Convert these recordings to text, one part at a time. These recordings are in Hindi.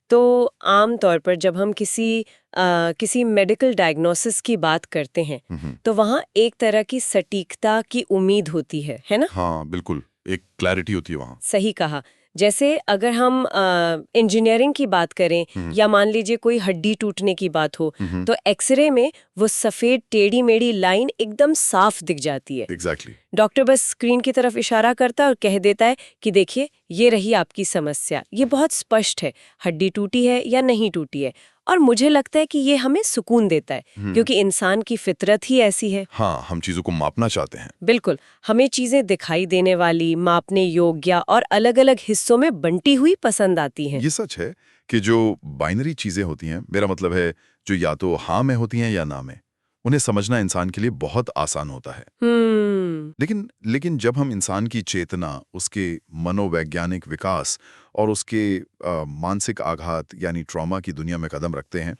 तो आम तौर पर जब हम किसी मेडिकल डायग्नोसिस की बात करते हैं तो वहाँ एक तरह की सटीकता की उम्मीद होती है ना? हाँ बिल्कुल, एक क्लैरिटी होती है वहाँ। सही कहा। जैसे अगर हम इंजीनियरिंग की बात करें या मान लीजिए कोई हड्डी टूटने की बात हो तो एक्सरे में वो सफेद टेढ़ी मेढ़ी लाइन एकदम साफ दिख जाती है। एग्जैक्टली। डॉक्टर बस स्क्रीन की तरफ इशारा करता है और कह देता है कि देखिए ये रही आपकी समस्या, ये बहुत स्पष्ट है, हड्डी टूटी है या नहीं टूटी है। और मुझे लगता है कि ये हमें सुकून देता है क्योंकि इंसान की फितरत ही ऐसी है। हाँ, हम चीजों को मापना चाहते हैं। बिल्कुल, हमें चीजें दिखाई देने वाली, मापने योग्य और अलग-अलग हिस्सों में बंटी हुई पसंद आती हैं। ये सच है कि जो बाइनरी चीजें होती हैं, मेरा मतलब है जो या तो हाँ में होती हैं या ना में, उन्हें समझना इंसान के लिए बहुत आसान होता है। लेकिन जब हम इंसान की चेतना, उसके मनोवैज्ञानिक विकास और उसके मानसिक आघात यानी ट्रॉमा की दुनिया में कदम रखते हैं,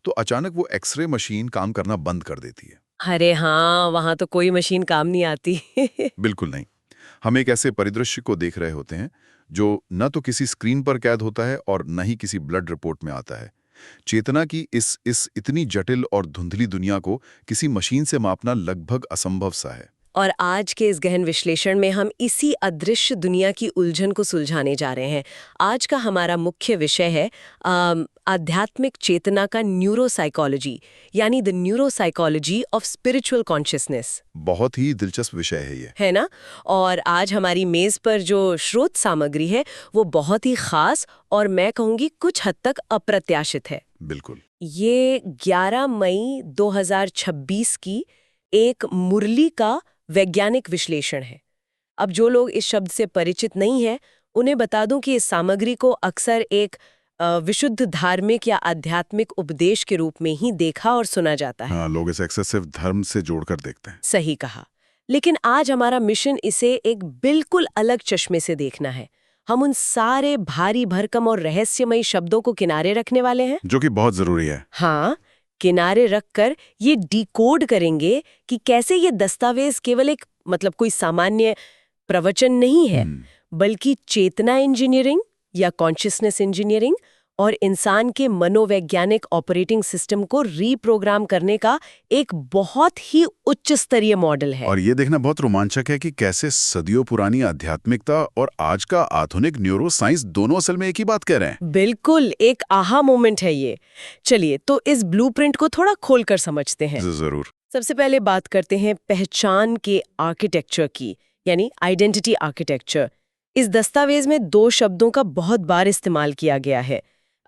तो अचानक वो एक्सरे मशीन काम करना बंद कर देती है। अरे हाँ, वहां तो कोई मशीन काम नहीं आती। बिल्कुल नहीं। हम एक ऐसे परिदृश्य को देख रहे होते हैं जो न तो किसी स्क्रीन पर कैद होता है और न ही किसी ब्लड रिपोर्ट में आता है। चेतना की इस इतनी जटिल और धुंधली दुनिया को किसी मशीन से मापना लगभग असंभव सा है। और आज के इस गहन विश्लेषण में हम इसी अदृश्य दुनिया की उलझन को सुलझाने जा रहे हैं। आज का हमारा मुख्य विषय है आध्यात्मिक चेतना का न्यूरोसाइकोलॉजी, यानी the neuropsychology of spiritual consciousness. बहुत ही दिलचस्प विषय है ये। है ना? और आज हमारी मेज पर जो स्रोत सामग्री है वो बहुत ही खास और मैं कहूँगी कुछ हद तक अप्रत्याशित है। बिल्कुल। ये 11 मई 2026 की एक मुरली का वैज्ञानिक विश्लेषण है। अब जो लोग इस शब्द से परिचित नहीं हैं, उन्हें बता दूं कि इस सामग्री को अक्सर एक विशुद्ध धार्मिक या आध्यात्मिक उपदेश के रूप में ही देखा और सुना जाता है। हाँ, लोग इसे एक्सेसिव धर्म से जोड़कर देखते हैं। सही कहा। लेकिन आज हमारा मिशन इसे एक बिल्कुल अलग चश्मे से देखना है। हम उन सारे भारी भरकम और रहस्यमयी शब्दों को किनारे रखने वाले हैं, जो कि बहुत जरूरी है। हाँ, किनारे रखकर ये डिकोड करेंगे कि कैसे ये दस्तावेज केवल एक कोई सामान्य प्रवचन नहीं है, बल्कि चेतना इंजीनियरिंग या कॉन्शियसनेस इंजीनियरिंग और इंसान के मनोवैज्ञानिक ऑपरेटिंग सिस्टम को रीप्रोग्राम करने का एक बहुत ही उच्च स्तरीय मॉडल है। और ये देखना बहुत रोमांचक है कि कैसे सदियों पुरानी आध्यात्मिकता और आज का आधुनिक न्यूरो साइंस दोनों असल में एक ही बात कह रहे हैं। बिल्कुल, एक आहा मोमेंट है ये। चलिए तो इस ब्लूप्रिंट को थोड़ा खोलकर समझते हैं। जरूर। सबसे पहले बात करते हैं पहचान के आर्किटेक्चर की, यानी आइडेंटिटी आर्किटेक्चर। इस दस्तावेज में दो शब्दों का बहुत बार इस्तेमाल किया गया है।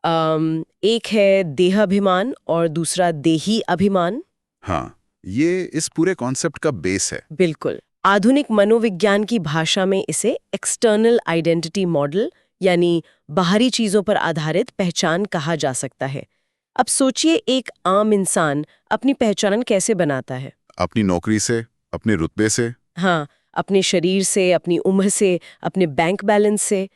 एक है देहाभिमान और दूसरा देही अभिमान। हाँ, ये इस पूरे कॉन्सेप्ट का बेस है। बिल्कुल। आधुनिक मनोविज्ञान की भाषा में इसे एक्सटर्नल आइडेंटिटी मॉडल यानी बाहरी चीजों पर आधारित पहचान कहा जा सकता है। अब सोचिए एक आम इंसान अपनी पहचान कैसे बनाता है? अपनी नौकरी से, अपने रुतबे से। हाँ, अपने शरीर से, अपनी उम्र से, अपने बैंक बैलेंस से।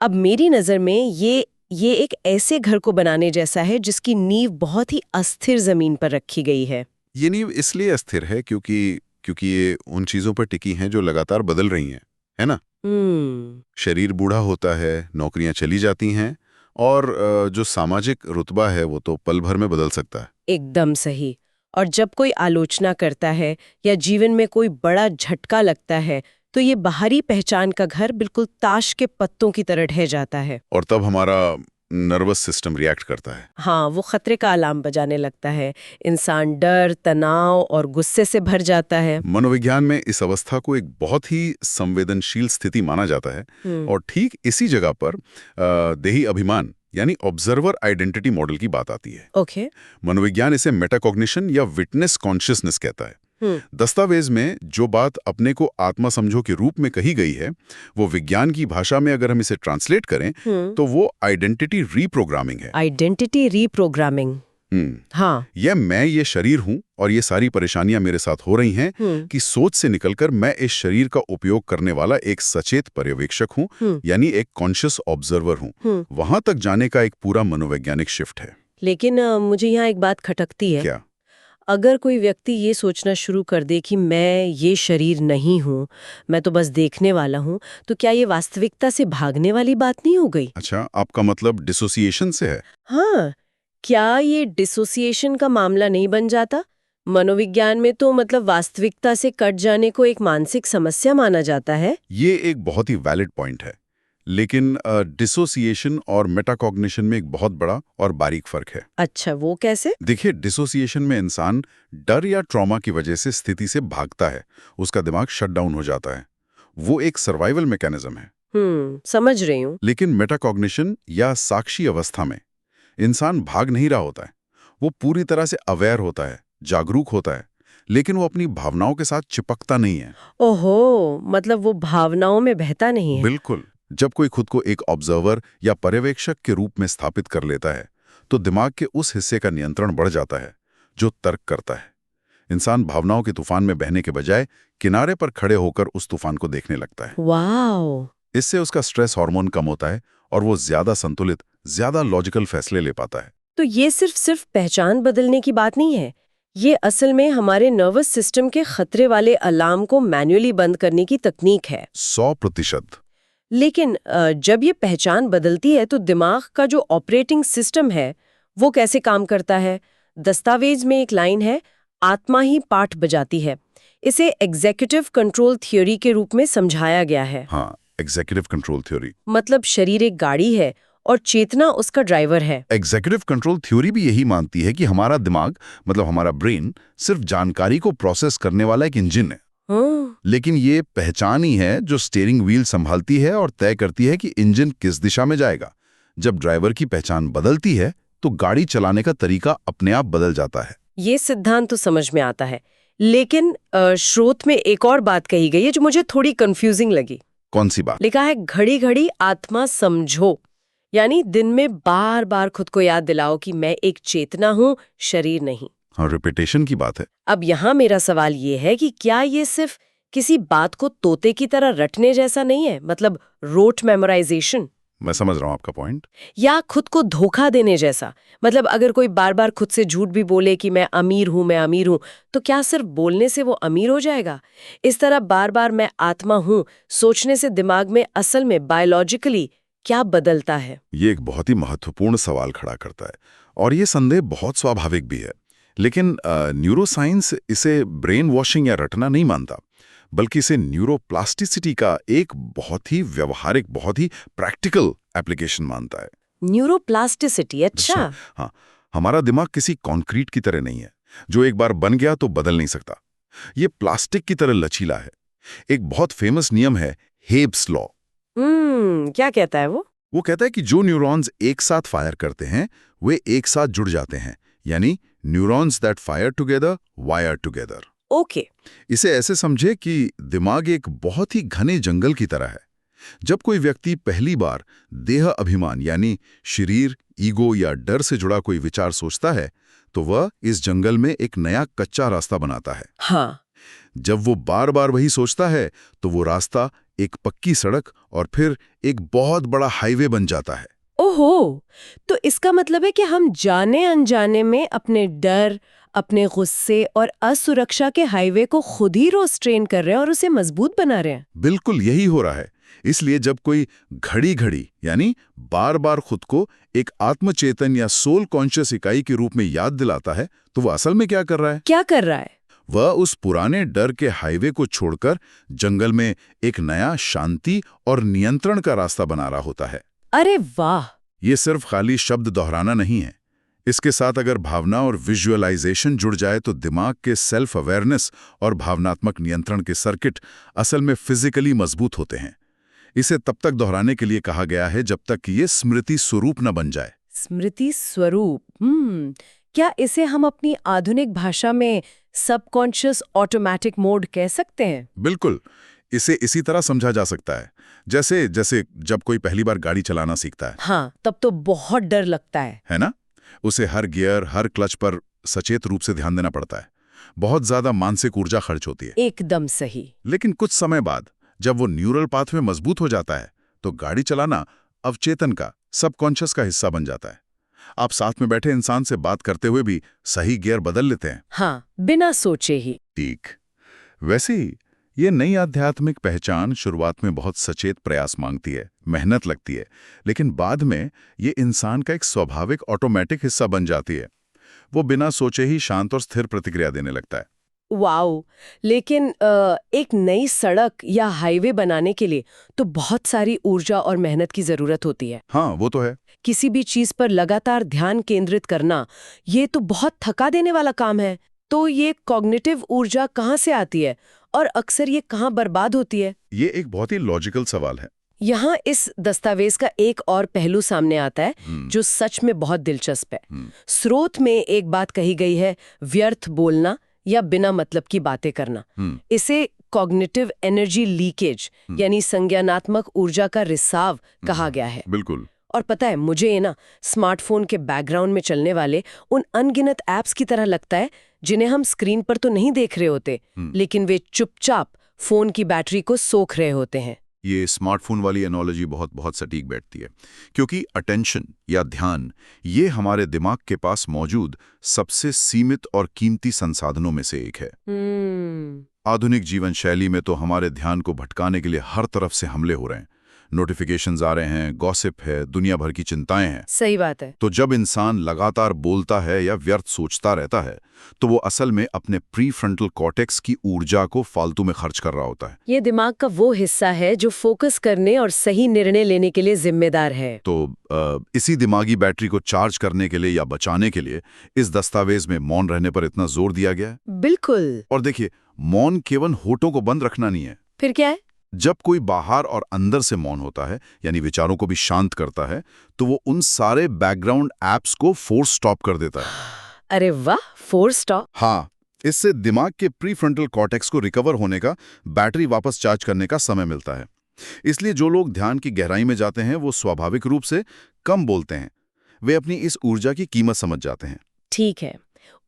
अब मेरी नज़र में ये एक ऐसे घर को बनाने जैसा है जिसकी नींव बहुत ही अस्थिर जमीन पर रखी गई है। ये नींव इसलिए अस्थिर है क्योंकि ये उन चीजों पर टिकी हैं जो लगातार बदल रही हैं, है ना? शरीर बूढ़ा होता है, नौकरियां चली जाती हैं और जो सामाजिक रुतबा है वो तो पल भर में बदल सकता है। एकदम सही। और जब कोई आलोचना करता है या जीवन में कोई बड़ा झटका लगता है तो ये बाहरी पहचान का घर बिल्कुल ताश के पत्तों की तरह ढह जाता है। और तब हमारा नर्वस सिस्टम रिएक्ट करता है। हाँ, वो खतरे का अलार्म बजाने लगता है। इंसान डर, तनाव और गुस्से से भर जाता है। मनोविज्ञान में इस अवस्था को एक बहुत ही संवेदनशील स्थिति माना जाता है और ठीक इसी जगह पर देही अभिमान यानी ऑब्जर्वर आइडेंटिटी मॉडल की बात आती है। ओके। मनोविज्ञान इसे मेटाकॉग्निशन या विटनेस कॉन्शियसनेस कहता है। दस्तावेज में जो बात अपने को आत्मा समझो के रूप में कही गई है, वो विज्ञान की भाषा में अगर हम इसे ट्रांसलेट करें तो वो आइडेंटिटी रीप्रोग्रामिंग है। Identity reprogramming. हाँ, ये शरीर हूं और ये सारी परेशानियां मेरे साथ हो रही हैं कि सोच से निकलकर मैं इस शरीर का उपयोग करने वाला एक सचेत पर्यवेक्षक हूं, यानी एक कॉन्शियस ऑब्जर्वर हूं। वहां तक जाने का एक पूरा मनोवैज्ञानिक शिफ्ट है। लेकिन मुझे यहाँ एक बात खटकती है। क्या? अगर कोई व्यक्ति ये सोचना शुरू कर दे कि मैं ये शरीर नहीं हूँ, मैं तो बस देखने वाला हूँ, तो क्या ये वास्तविकता से भागने वाली बात नहीं हो गई? अच्छा, आपका मतलब डिसोसिएशन से है? हाँ, क्या ये डिसोसिएशन का मामला नहीं बन जाता? मनोविज्ञान में तो मतलब वास्तविकता से कट जाने को एक मानसिक समस्या माना जाता है। ये एक बहुत ही वैलिड पॉइंट है, लेकिन डिसोसिएशन और मेटाकॉग्निशन में एक बहुत बड़ा और बारीक फर्क है। अच्छा, वो कैसे? देखिए, डिसोसिएशन में इंसान डर या ट्रॉमा की वजह से स्थिति से भागता है, उसका दिमाग शट डाउन हो जाता है। वो एक सर्वाइवल मैकेनिज्म है। समझ रही हूँ। लेकिन मेटाकॉग्निशन या साक्षी अवस्था में इंसान भाग नहीं रहा होता है। वो पूरी तरह से अवेयर होता है, जागरूक होता है, लेकिन वो अपनी भावनाओं के साथ चिपकता नहीं है। ओहो, मतलब वो भावनाओं में बहता नहीं है। बिल्कुल। जब कोई खुद को एक ऑब्जर्वर या पर्यवेक्षक के रूप में स्थापित कर लेता है, तो दिमाग के उस हिस्से का नियंत्रण बढ़ जाता है जो तर्क करता है। इंसान भावनाओं के तूफान में बहने के बजाय किनारे पर खड़े होकर उस तूफान को देखने लगता है। वाओ! इससे उसका स्ट्रेस हार्मोन कम होता है और वो ज्यादा संतुलित, ज्यादा लॉजिकल फैसले ले पाता है। तो ये सिर्फ पहचान बदलने की बात नहीं है। ये असल में हमारे नर्वस सिस्टम के खतरे वाले अलार्म को मैन्युअली बंद करने की तकनीक है। 100%। लेकिन जब ये पहचान बदलती है तो दिमाग का जो ऑपरेटिंग सिस्टम है वो कैसे काम करता है? दस्तावेज में एक लाइन है, आत्मा ही पाठ बजाती है। इसे एग्जीक्यूटिव कंट्रोल थ्योरी के रूप में समझाया गया है। हाँ, एग्जीक्यूटिव कंट्रोल थ्योरी। मतलब शरीर एक गाड़ी है और चेतना उसका ड्राइवर है। एग्जीक्यूटिव कंट्रोल थ्योरी भी यही मानती है कि हमारा दिमाग, मतलब हमारा ब्रेन, सिर्फ जानकारी को प्रोसेस करने वाला एक इंजन है। लेकिन ये पहचान ही है जो स्टीयरिंग व्हील संभालती है और तय करती है कि इंजन किस दिशा में जाएगा। जब ड्राइवर की पहचान बदलती है तो गाड़ी चलाने का तरीका अपने आप बदल जाता है। ये सिद्धांत तो समझ में आता है, लेकिन स्रोत में एक और बात कही गई है जो मुझे थोड़ी कंफ्यूजिंग लगी। कौन सी बात? लिखा है, घड़ी घड़ी आत्मा समझो, यानी दिन में बार बार खुद को याद दिलाओ कि मैं एक चेतना हूँ, शरीर नहीं। हाँ, रिपीटेशन की बात है। अब यहाँ मेरा सवाल ये है कि क्या ये सिर्फ किसी बात को तोते की तरह रटने जैसा नहीं है, मतलब रोट मेमोराइजेशन? मैं समझ रहा हूँ आपका पॉइंट। या खुद को धोखा देने जैसा? मतलब अगर कोई बार बार खुद से झूठ भी बोले कि मैं अमीर हूँ, तो क्या सिर्फ बोलने से वो अमीर हो जाएगा? इस तरह बार बार मैं आत्मा हूँ सोचने से दिमाग में असल में बायोलॉजिकली क्या बदलता है? ये एक बहुत ही महत्वपूर्ण सवाल खड़ा करता है और ये संदेह बहुत स्वाभाविक भी है। लेकिन न्यूरोसाइंस इसे ब्रेन वॉशिंग या रटना नहीं मानता, बल्कि इसे न्यूरोप्लास्टिसिटी का एक बहुत ही व्यवहारिक, बहुत ही प्रैक्टिकल एप्लीकेशन मानता है। न्यूरोप्लास्टिसिटी? अच्छा। हाँ, हमारा दिमाग किसी कॉन्क्रीट की तरह नहीं है जो एक बार बन गया तो बदल नहीं सकता। ये प्लास्टिक की तरह लचीला है। एक बहुत फेमस नियम है, हेब्स लॉ। क्या कहता है वो? वो कहता है कि जो न्यूरॉन्स एक साथ फायर करते हैं वे एक साथ जुड़ जाते हैं, यानी neurons that fire together wire together. Okay. इसे ऐसे समझे कि दिमाग एक बहुत ही घने जंगल की तरह है। जब कोई व्यक्ति पहली बार देह अभिमान यानी शरीर, ईगो या डर से जुड़ा कोई विचार सोचता है तो वह इस जंगल में एक नया कच्चा रास्ता बनाता है। हाँ। जब वो बार बार वही सोचता है तो वो रास्ता एक पक्की सड़क और फिर एक बहुत बड़ा हाईवे बन जाता है। ओहो, तो इसका मतलब है कि हम जाने अनजाने में अपने डर, अपने गुस्से और असुरक्षा के हाईवे को खुद ही रोज ट्रेन कर रहे हैं और उसे मजबूत बना रहे हैं। बिल्कुल यही हो रहा है। इसलिए जब कोई घड़ी घड़ी यानी बार बार खुद को एक आत्मचेतन या सोल कॉन्शियस इकाई के रूप में याद दिलाता है तो वह असल में क्या कर रहा है? क्या कर रहा है? वह उस पुराने डर के हाईवे को छोड़कर जंगल में एक नया शांति और नियंत्रण का रास्ता बना रहा होता है। अरे वाह! ये सिर्फ खाली शब्द दोहराना नहीं है। इसके साथ अगर भावना और विजुअलाइजेशन जुड़ जाए तो दिमाग के सेल्फ अवेयरनेस और भावनात्मक नियंत्रण के सर्किट असल में फिजिकली मजबूत होते हैं। इसे तब तक दोहराने के लिए कहा गया है जब तक कि ये स्मृति स्वरूप न बन जाए। स्मृति स्वरूप? क्या इसे हम अपनी आधुनिक भाषा में सबकॉन्शियस ऑटोमेटिक मोड कह सकते हैं? बिल्कुल, इसे इसी तरह समझा जा सकता है जैसे जब कोई पहली बार गाड़ी चलाना सीखता है। हाँ, तब तो बहुत डर लगता है ना? उसे हर गियर, हर क्लच पर सचेत रूप से ध्यान देना पड़ता है। बहुत ज्यादा मानसिक ऊर्जा खर्च होती है। एकदम सही। लेकिन कुछ समय बाद जब वो न्यूरल पाथवे मजबूत हो जाता है तो गाड़ी चलाना अवचेतन का, सबकॉन्शियस का हिस्सा बन जाता है। आप साथ में बैठे इंसान से बात करते हुए भी सही गियर बदल लेते हैं। हाँ, बिना सोचे ही। ठीक। वैसे ही ये नई आध्यात्मिक पहचान शुरुआत में बहुत सचेत प्रयास मांगती है, मेहनत लगती है, लेकिन बाद में ये इंसान का एक स्वाभाविक ऑटोमेटिक हिस्सा बन जाती है। वो बिना सोचे ही शांत और स्थिर प्रतिक्रिया देने लगता है। वाओ! लेकिन एक नई सड़क या हाईवे बनाने के लिए तो बहुत सारी ऊर्जा और मेहनत की जरूरत होती है। हाँ, वो तो है। किसी भी चीज पर लगातार ध्यान केंद्रित करना, ये तो बहुत थका देने वाला काम है। तो ये कॉग्निटिव ऊर्जा कहाँ से आती है और अक्सर ये कहाँ बर्बाद होती है? ये एक बहुत ही लॉजिकल सवाल है। यहाँ इस दस्तावेज का एक और पहलू सामने आता है जो सच में बहुत दिलचस्प है। स्रोत में एक बात कही गई है, व्यर्थ बोलना या बिना मतलब की बातें करना। इसे कॉग्निटिव एनर्जी लीकेज यानी संज्ञानात्मक ऊर्जा का रिसाव कहा गया है। बिल्कुल। और पता है, मुझे ना स्मार्टफोन के बैकग्राउंड में चलने वाले उन अनगिनत ऐप्स की तरह लगता है जिन्हें हम स्क्रीन पर तो नहीं देख रहे होते, लेकिन वे चुपचाप फोन की बैटरी को सोख रहे होते हैं। ये स्मार्टफोन वाली एनोलॉजी बहुत सटीक बैठती है, क्योंकि अटेंशन या ध्यान ये हमारे दिमाग के पास मौजूद सबसे सीमित और कीमती संसाधनों में से एक है। आधुनिक जीवन शैली में तो हमारे ध्यान को भटकाने के लिए हर तरफ से हमले हो रहे हैं। नोटिफिकेशंस आ रहे हैं, गॉसिप है, दुनिया भर की चिंताएं हैं। सही बात है। तो जब इंसान लगातार बोलता है या व्यर्थ सोचता रहता है, तो वो असल में अपने प्रीफ्रंटल कॉर्टेक्स की ऊर्जा को फालतू में खर्च कर रहा होता है। ये दिमाग का वो हिस्सा है जो फोकस करने और सही निर्णय लेने के लिए जिम्मेदार है। तो इसी दिमागी बैटरी को चार्ज करने के लिए या बचाने के लिए इस दस्तावेज में मौन रहने पर इतना जोर दिया गया है। बिल्कुल। और देखिए, मौन केवल होठों को बंद रखना नहीं है। फिर क्या है? जब कोई बाहर और अंदर से मौन होता है, यानी विचारों को भी शांत करता है, तो वो उन सारे बैकग्राउंड एप्स को फोर्स स्टॉप कर देता है। अरे वाह, फोर्स स्टॉप। हाँ, इससे दिमाग के प्रीफ्रंटल कॉर्टेक्स को रिकवर होने का, बैटरी वापस चार्ज करने का समय मिलता है। इसलिए जो लोग ध्यान की गहराई में जाते हैं वो स्वाभाविक रूप से कम बोलते हैं। वे अपनी इस ऊर्जा की कीमत समझ जाते हैं। ठीक है,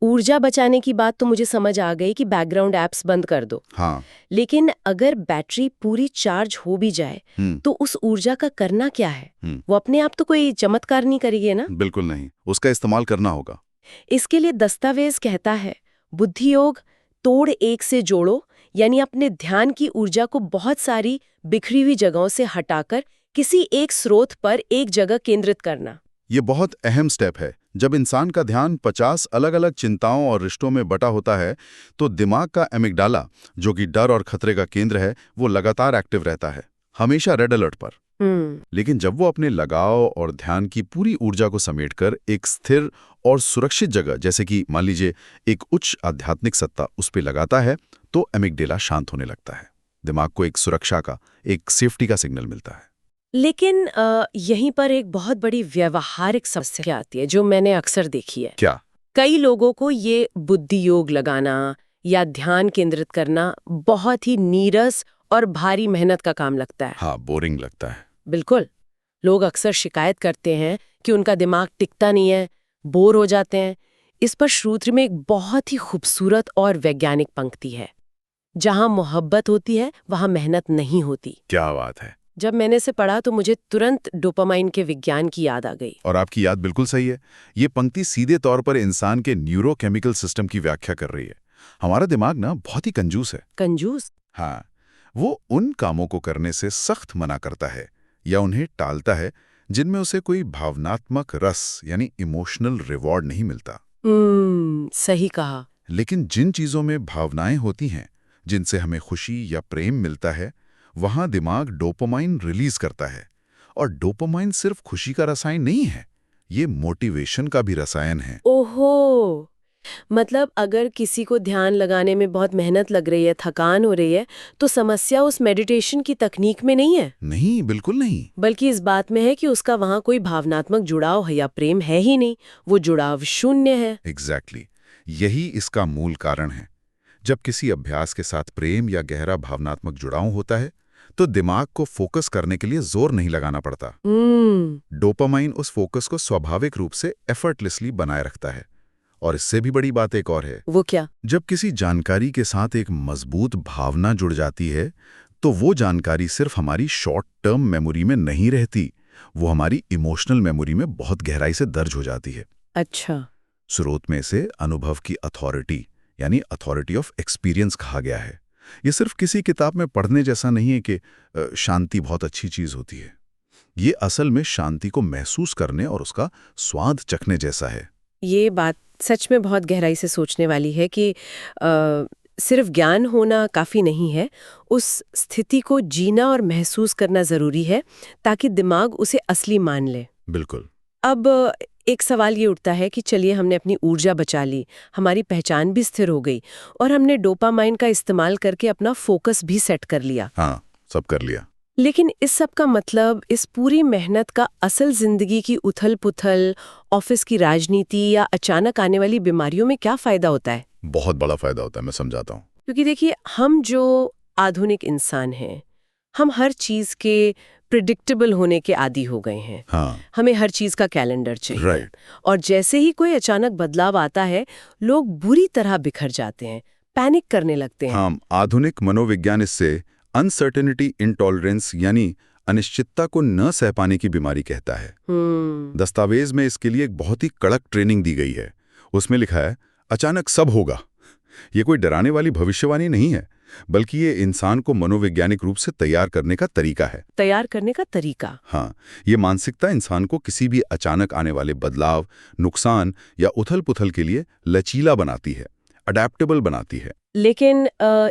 ऊर्जा बचाने की बात तो मुझे समझ आ गई कि बैकग्राउंड एप्स बंद कर दो। हाँ। लेकिन अगर बैटरी पूरी चार्ज हो भी जाए तो उस ऊर्जा का करना क्या है? वो अपने आप तो कोई चमत्कार नहीं करेगी ना? बिल्कुल नहीं, उसका इस्तेमाल करना होगा। इसके लिए दस्तावेज कहता है, बुद्धि योग तोड़ एक से जोड़ो, यानी अपने ध्यान की ऊर्जा को बहुत सारी बिखरी हुई जगहों से हटाकर किसी एक स्रोत पर एक जगह केंद्रित करना। ये बहुत अहम स्टेप है। जब इंसान का ध्यान 50 अलग-अलग चिंताओं और रिश्तों में बटा होता है, तो दिमाग का एमिगडाला, जो कि डर और खतरे का केंद्र है, वो लगातार एक्टिव रहता है, हमेशा रेड अलर्ट पर। लेकिन जब वो अपने लगाव और ध्यान की पूरी ऊर्जा को समेटकर एक स्थिर और सुरक्षित जगह, जैसे कि मान लीजिए एक उच्च आध्यात्मिक सत्ता, उस पर लगाता है, तो एमिगडाला शांत होने लगता है। दिमाग को एक सुरक्षा का, एक सेफ्टी का सिग्नल मिलता है। लेकिन यहीं पर एक बहुत बड़ी व्यवहारिक समस्या आती है जो मैंने अक्सर देखी है। क्या? कई लोगों को ये बुद्धि योग लगाना या ध्यान केंद्रित करना बहुत ही नीरस और भारी मेहनत का काम लगता है। हाँ, बोरिंग लगता है। बिल्कुल। लोग अक्सर शिकायत करते हैं कि उनका दिमाग टिकता नहीं है, बोर हो जाते हैं। इस पर श्रुति में एक बहुत ही खूबसूरत और वैज्ञानिक पंक्ति है, जहां मोहब्बत होती है वहां मेहनत नहीं होती। क्या बात है। जब मैंने इसे पढ़ा तो मुझे तुरंत डोपामाइन के विज्ञान की याद आ गई। और आपकी याद बिल्कुल सही है। ये पंक्ति सीधे तौर पर इंसान के न्यूरोकेमिकल सिस्टम की व्याख्या कर रही है। हमारा दिमाग ना बहुत ही कंजूस है। कंजूस? हाँ, वो उन कामों को करने से सख्त मना करता है या उन्हें टालता है जिनमें उसे कोई भावनात्मक रस यानी इमोशनल रिवॉर्ड नहीं मिलता। सही कहा। लेकिन जिन चीजों में भावनाएं होती हैं, जिनसे हमें खुशी या प्रेम मिलता है, वहां दिमाग डोपामाइन रिलीज करता है। और डोपामाइन सिर्फ खुशी का रसायन नहीं है, ये मोटिवेशन का भी रसायन है। ओहो, मतलब अगर किसी को ध्यान लगाने में बहुत मेहनत लग रही है, थकान हो रही है, तो समस्या उस मेडिटेशन की तकनीक में नहीं है। नहीं, बिल्कुल नहीं। बल्कि इस बात में है कि उसका वहां कोई भावनात्मक जुड़ाव है या प्रेम है ही नहीं, वो जुड़ाव शून्य है। एग्जैक्टली। यही इसका मूल कारण है। जब किसी अभ्यास के साथ प्रेम या गहरा भावनात्मक जुड़ाव होता है, तो दिमाग को फोकस करने के लिए जोर नहीं लगाना पड़ता। डोपामाइन उस फोकस को स्वाभाविक रूप से एफर्टलेसली बनाए रखता है। और इससे भी बड़ी बात एक और है। वो क्या? जब किसी जानकारी के साथ एक मजबूत भावना जुड़ जाती है, तो वो जानकारी सिर्फ हमारी शॉर्ट टर्म मेमोरी में नहीं रहती, वो हमारी इमोशनल मेमोरी में बहुत गहराई से दर्ज हो जाती है। अच्छा। स्रोत में इसे अनुभव की अथॉरिटी यानी अथॉरिटी ऑफ एक्सपीरियंस कहा गया है। ये सिर्फ किसी किताब में पढ़ने जैसा नहीं है कि शांति बहुत अच्छी चीज होती है। ये असल में शांति को महसूस करने और उसका स्वाद चखने जैसा है। ये बात सच में बहुत गहराई से सोचने वाली है कि सिर्फ ज्ञान होना काफ़ी नहीं है, उस स्थिति को जीना और महसूस करना ज़रूरी है ताकि दिमाग उसे असली मान ले। बिल्कुल। अब एक सवाल ये उठता है कि चलिए हमने अपनी ऊर्जा बचा ली, हमारी पहचान भी स्थिर हो गई और हमने डोपामाइन का इस्तेमाल करके अपना फोकस भी सेट कर लिया। हाँ, सब कर लिया। लेकिन इस सब का मतलब, इस पूरी मेहनत का असल जिंदगी की उथल-पुथल, ऑफिस की राजनीति या अचानक आने वाली बीमारियों में क्या फायदा होता है? बहुत बड़ा फायदा होता है, मैं समझाता हूँ। क्योंकि देखिए, हम जो आधुनिक इंसान हैं, हम हर चीज के प्रिडिक्टेबल होने के आदी हो गए हैं। हाँ, हमें हर चीज का कैलेंडर चाहिए। राइट। और जैसे ही कोई अचानक बदलाव आता है, लोग बुरी तरह बिखर जाते हैं, पैनिक करने लगते हैं। हाँ, आधुनिक मनोविज्ञान इससे अनसर्टेनिटी इंटॉलरेंस यानी अनिश्चितता को न सह पाने की बीमारी कहता है। दस्तावेज में इसके लिए एक बहुत ही कड़क ट्रेनिंग दी गई है। उसमें लिखा है, अचानक सब होगा। ये कोई डराने वाली भविष्यवाणी नहीं है, बल्कि ये इंसान को मनोवैज्ञानिक रूप से तैयार करने का तरीका है। तैयार करने का तरीका? हाँ, ये मानसिकता इंसान को किसी भी अचानक आने वाले बदलाव, नुकसान या उथल-पुथल के लिए लचीला बनाती है, अडैप्टेबल बनाती है। लेकिन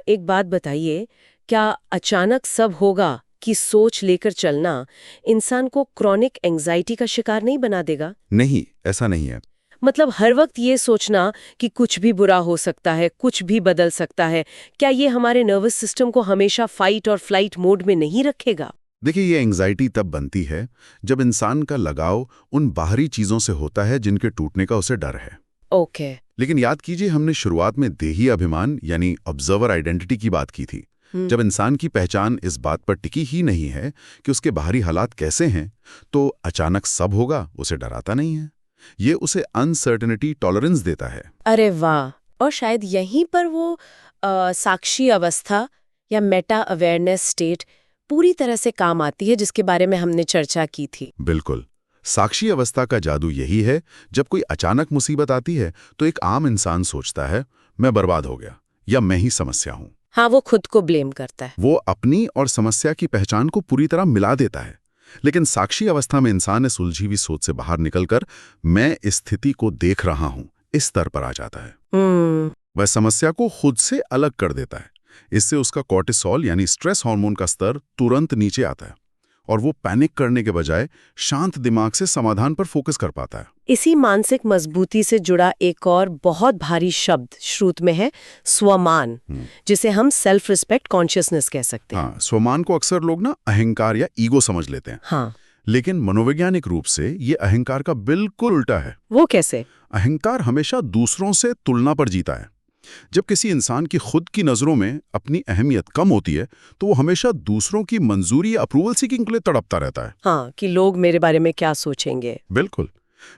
एक बात बताइए, क्या अचानक सब होगा की सोच लेकर चलना इंसान को क्रॉनिक एंजाइटी का शिकार नहीं बना देगा? नहीं, ऐसा नहीं है। मतलब हर वक्त ये सोचना कि कुछ भी बुरा हो सकता है, कुछ भी बदल सकता है, क्या ये हमारे नर्वस सिस्टम को हमेशा फाइट और फ्लाइट मोड में नहीं रखेगा? देखिए, ये एंजाइटी तब बनती है जब इंसान का लगाव उन बाहरी चीजों से होता है जिनके टूटने का उसे डर है। ओके। लेकिन याद कीजिए, हमने शुरुआत में देही अभिमान यानी ऑब्जर्वर आइडेंटिटी की बात की थी। जब इंसान की पहचान इस बात पर टिकी ही नहीं है कि उसके बाहरी हालात कैसे हैं, तो अचानक सब होगा उसे डराता नहीं है। ये उसे अनसर्टेनिटी टॉलरेंस देता है। अरे वाह! और शायद यहीं पर वो साक्षी अवस्था या मेटा अवेयरनेस स्टेट पूरी तरह से काम आती है, जिसके बारे में हमने चर्चा की थी। बिल्कुल। साक्षी अवस्था का जादू यही है, जब कोई अचानक मुसीबत आती है तो एक आम इंसान सोचता है, मैं बर्बाद हो गया या मैं ही समस्या हूं। हाँ, वो खुद को ब्लेम करता है। वो अपनी और समस्या की पहचान को पूरी तरह मिला देता है। लेकिन साक्षी अवस्था में इंसान इस उलझी हुई सोच से बाहर निकलकर मैं इस स्थिति को देख रहा हूं, इस स्तर पर आ जाता है। वह समस्या को खुद से अलग कर देता है। इससे उसका कॉर्टिसोल यानी स्ट्रेस हार्मोन का स्तर तुरंत नीचे आता है और वो पैनिक करने के बजाय शांत दिमाग से समाधान पर फोकस कर पाता है। इसी मानसिक मजबूती से जुड़ा एक और बहुत भारी शब्द श्रुत में है, स्वमान, जिसे हम सेल्फ रिस्पेक्ट कॉन्शियसनेस कह सकते हैं। हाँ, स्वमान को अक्सर लोग ना अहंकार या ईगो समझ लेते हैं। हाँ। लेकिन मनोवैज्ञानिक रूप से ये अहंकार का बिल्कुल उल्टा है। वो कैसे? अहंकार हमेशा दूसरों से तुलना पर जीता है। जब किसी इंसान की खुद की नजरों में अपनी अहमियत कम होती है, तो वो हमेशा दूसरों की मंजूरी या अप्रूवल सीकिंग के लिए तड़पता रहता है। हाँ, कि लोग मेरे बारे में क्या सोचेंगे। बिल्कुल,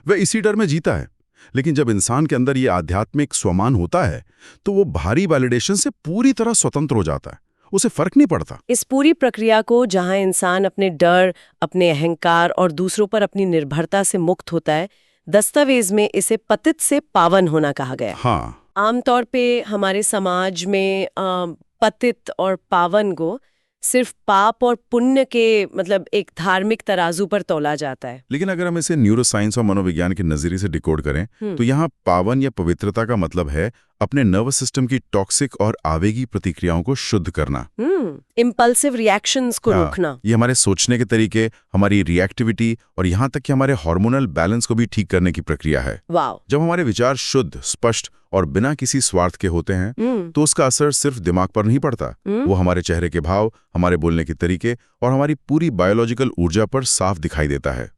वह इसी डर में जीता है। लेकिन जब इंसान के अंदर ये आध्यात्मिक स्वमान होता है, तो वो बाहरी वैलिडेशन से पूरी तरह स्वतंत्र हो जाता है। उसे फर्क नहीं पड़ता। इस पूरी प्रक्रिया को, जहां इंसान अपने डर, अपने अहंकार और दूसरों पर अपनी निर्भरता से मुक्त होता है, दस्तावेज में इसे पतित से पावन होना कहा गया। हाँ, आमतौर पे हमारे समाज में पतित और पावन को सिर्फ पाप और पुण्य के मतलब एक धार्मिक तराजू पर तौला जाता है। लेकिन अगर हम इसे न्यूरोसाइंस और मनोविज्ञान के नजरिए से डिकोड करें, तो यहाँ पावन या पवित्रता का मतलब है अपने नर्वस सिस्टम की टॉक्सिक और आवेगी प्रतिक्रियाओं को शुद्ध करना। इम्पल्सिव रिएक्शंस को रोकना। ये हमारे सोचने के तरीके, हमारी रिएक्टिविटी और यहाँ तक कि हमारे हार्मोनल बैलेंस को भी ठीक करने की प्रक्रिया है। वाव। जब हमारे विचार शुद्ध, स्पष्ट और बिना किसी स्वार्थ के होते हैं, तो उसका असर सिर्फ दिमाग पर नहीं पड़ता। वो हमारे चेहरे के भाव, हमारे बोलने के तरीके और हमारी पूरी बायोलॉजिकल ऊर्जा पर साफ दिखाई देता है।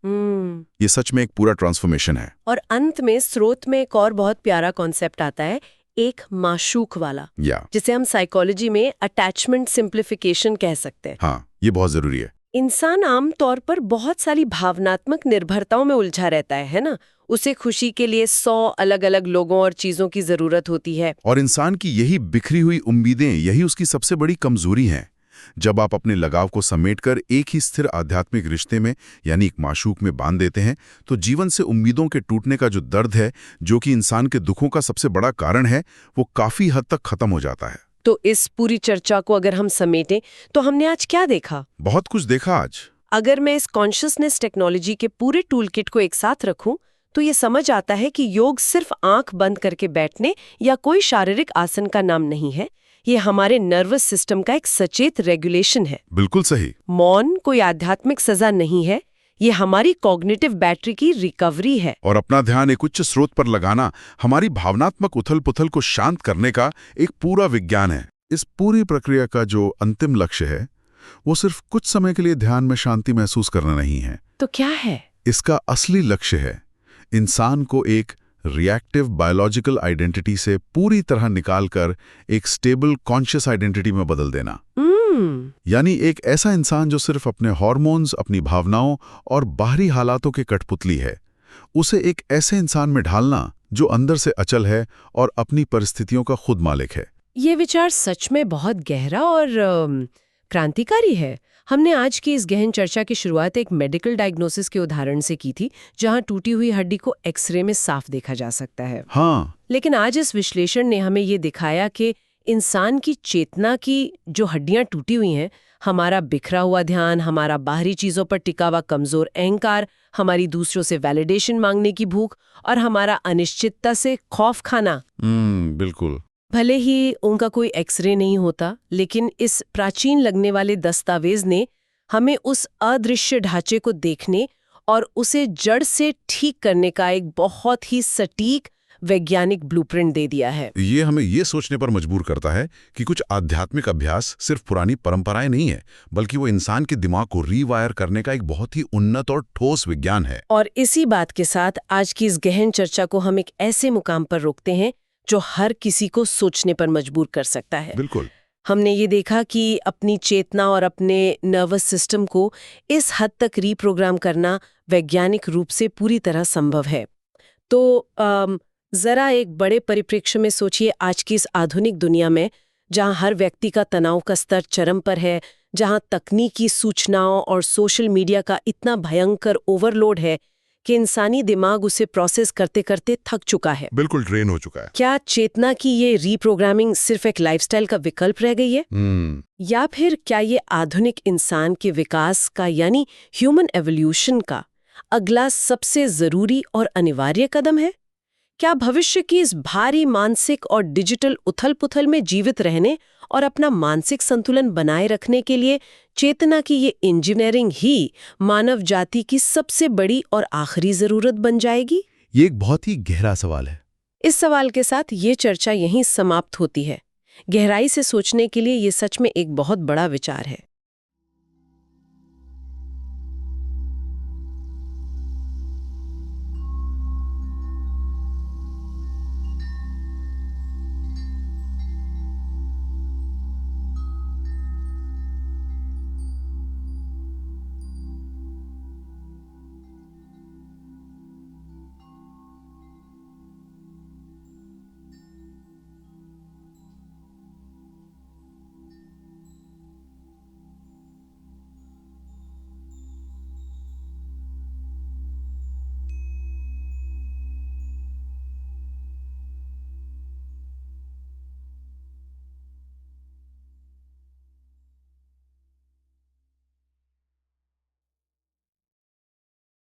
ये सच में एक पूरा ट्रांसफॉर्मेशन है। और अंत में स्रोत में एक और बहुत प्यारा कॉन्सेप्ट आता है, एक माशूक वाला, जिसे हम साइकोलॉजी में अटैचमेंट सिंप्लीफिकेशन कह सकते हैं। हाँ, ये बहुत जरूरी है। इंसान आमतौर पर बहुत सारी भावनात्मक निर्भरताओं में उलझा रहता है ना? उसे खुशी के लिए 100 अलग-अलग लोगों और चीजों की जरूरत होती है। और इंसान की यही बिखरी हुई उम्मीदें, यही उसकी सबसे बड़ी कमजोरी है। जब आप अपने लगाव को समेटकर एक ही स्थिर आध्यात्मिक रिश्ते में यानी एक माशूक में बांध देते हैं, तो जीवन से उम्मीदों के टूटने का जो दर्द है, जो कि इंसान के दुखों का सबसे बड़ा कारण है, वो काफी हद तक खत्म हो जाता है। तो इस पूरी चर्चा को अगर हम समेटें तो हमने आज क्या देखा? बहुत कुछ देखा आज। अगर मैं इस कॉन्शियसनेस टेक्नोलॉजी के पूरे टूलकिट को एक साथ रखूं तो ये समझ आता है कि योग सिर्फ आंख बंद करके बैठने या कोई शारीरिक आसन का नाम नहीं है। ये हमारे नर्वस सिस्टम का एक सचेत रेगुलेशन है। बिल्कुल सही। मौन कोई आध्यात्मिक सजा नहीं है, ये हमारी कॉग्निटिव बैटरी की रिकवरी है। और अपना ध्यान एक उच्च स्रोत पर लगाना हमारी भावनात्मक उथल-पुथल को शांत करने का एक पूरा विज्ञान है। इस पूरी प्रक्रिया का जो अंतिम लक्ष्य है, वो सिर्फ कुछ समय के लिए ध्यान में शांति महसूस करना नहीं है। तो क्या है? इसका असली लक्ष्य है इंसान को एक रिएक्टिव बायोलॉजिकल आइडेंटिटी से पूरी तरह निकालकर एक स्टेबल कॉन्शियस आइडेंटिटी में बदल देना। यानी एक ऐसा इंसान जो सिर्फ अपने हार्मोन्स, अपनी भावनाओं और बाहरी हालातों के कठपुतली है, उसे एक ऐसे इंसान में ढालना जो अंदर से अचल है और अपनी परिस्थितियों का खुद मालिक है। ये विचार सच में बहुत गहरा और क्रांतिकारी है। हमने आज की इस गहन चर्चा की शुरुआत एक मेडिकल डायग्नोसिस के उदाहरण से की थी, जहां टूटी हुई हड्डी को एक्सरे में साफ देखा जा सकता है। हाँ। लेकिन आज इस विश्लेषण ने हमें ये दिखाया कि इंसान की चेतना की जो हड्डियां टूटी हुई हैं, हमारा बिखरा हुआ ध्यान, हमारा बाहरी चीजों पर टिका हुआ कमजोर अहंकार, हमारी दूसरों से वैलिडेशन मांगने की भूख और हमारा अनिश्चितता से खौफ खाना, बिल्कुल। भले ही उनका कोई एक्सरे नहीं होता, लेकिन इस प्राचीन लगने वाले दस्तावेज ने हमें उस अदृश्य ढांचे को देखने और उसे जड़ से ठीक करने का एक बहुत ही सटीक वैज्ञानिक ब्लूप्रिंट दे दिया है। ये हमें ये सोचने पर मजबूर करता है कि कुछ आध्यात्मिक अभ्यास सिर्फ पुरानी परंपराएं नहीं है, बल्कि वो इंसान के दिमाग को रीवायर करने का एक बहुत ही उन्नत और ठोस विज्ञान है। और इसी बात के साथ आज की इस गहन चर्चा को हम एक ऐसे मुकाम पर रोकते हैं जो हर किसी को सोचने पर मजबूर कर सकता है। बिल्कुल। हमने ये देखा कि अपनी चेतना और अपने नर्वस सिस्टम को इस हद तक रीप्रोग्राम करना वैज्ञानिक रूप से पूरी तरह संभव है। तो जरा एक बड़े परिप्रेक्ष्य में सोचिए, आज की इस आधुनिक दुनिया में जहां हर व्यक्ति का तनाव का स्तर चरम पर है, जहां तकनीकी सूचनाओं और सोशल मीडिया का इतना भयंकर ओवरलोड है कि इंसानी दिमाग उसे प्रोसेस करते करते थक चुका है, बिल्कुल ड्रेन हो चुका है। क्या चेतना की ये रीप्रोग्रामिंग सिर्फ एक लाइफस्टाइल का विकल्प रह गई है? या फिर क्या ये आधुनिक इंसान के विकास का यानी ह्यूमन एवोल्यूशन का अगला सबसे जरूरी और अनिवार्य कदम है? क्या भविष्य की इस भारी मानसिक और डिजिटल उथल-पुथल में जीवित रहने और अपना मानसिक संतुलन बनाए रखने के लिए चेतना की ये इंजीनियरिंग ही मानव जाति की सबसे बड़ी और आखिरी जरूरत बन जाएगी? ये एक बहुत ही गहरा सवाल है। इस सवाल के साथ ये चर्चा यहीं समाप्त होती है। गहराई से सोचने के लिए ये सच में एक बहुत बड़ा विचार है।